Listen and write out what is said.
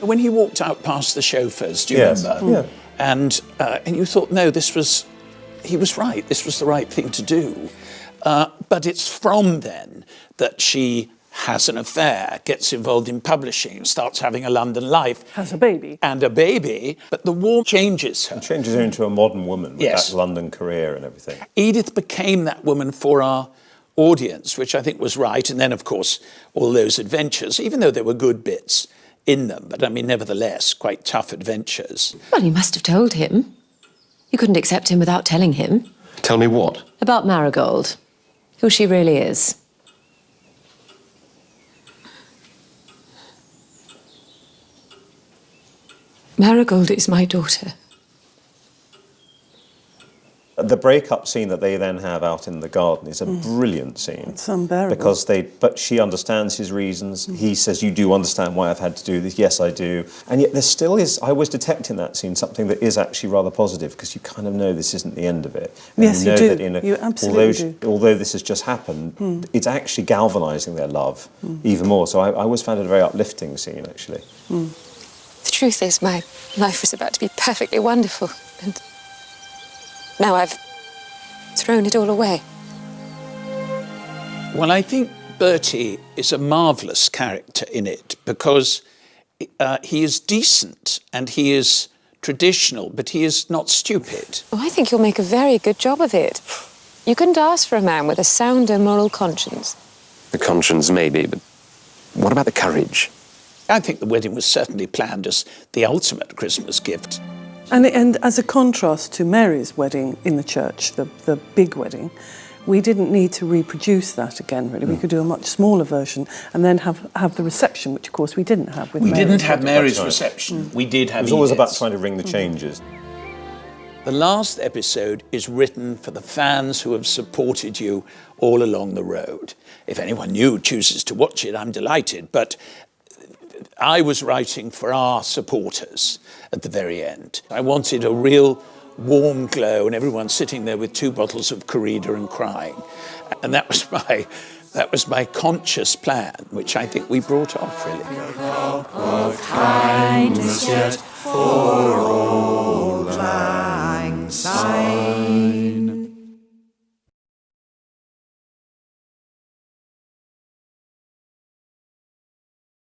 When he walked out past the chauffeurs, do you remember? Yeah. And you thought, no, he was right, this was the right thing to do. But it's from then that she has an affair, gets involved in publishing, starts having a London life. Has a baby. And a baby, but the war changes her. It changes her into a modern woman with Yes. that London career and everything. Edith became that woman for our audience, which I think was right. And then, of course, all those adventures, even though there were good bits in them, but I mean, nevertheless, quite tough adventures. Well, you must have told him. You couldn't accept him without telling him. Tell me what? About Marigold. Who she really is. Marigold is my daughter. The breakup scene that they then have out in the garden is a brilliant scene. It's unbearable. Because but she understands his reasons. He says, you do understand why I've had to do this. Yes, I do. And yet there still is, I was detecting that scene, something that is actually rather positive, because you kind of know this isn't the end of it. And Yes, you do. You absolutely do. Although this has just happened, it's actually galvanising their love even more. So I always found it a very uplifting scene, actually. The truth is, my life was about to be perfectly wonderful, and now I've thrown it all away. Well, I think Bertie is a marvellous character in it because he is decent and he is traditional, but he is not stupid. Oh, I think you'll make a very good job of it. You couldn't ask for a man with a sounder moral conscience. The conscience, maybe, but what about the courage? I think the wedding was certainly planned as the ultimate Christmas gift. And as a contrast to Mary's wedding in the church, the big wedding, we didn't need to reproduce that again, really. We could do a much smaller version and then have the reception, which, of course, we didn't have with We Mary's didn't have wedding. Mary's reception. We did have It was always Edith's. about trying to ring the changes. The last episode is written for the fans who have supported you all along the road. If anyone new chooses to watch it, I'm delighted, but I was writing for our supporters at the very end. I wanted a real warm glow and everyone sitting there with 2 bottles of corrida and crying. And that was my conscious plan, which I think we brought off, really. Of kindness yet for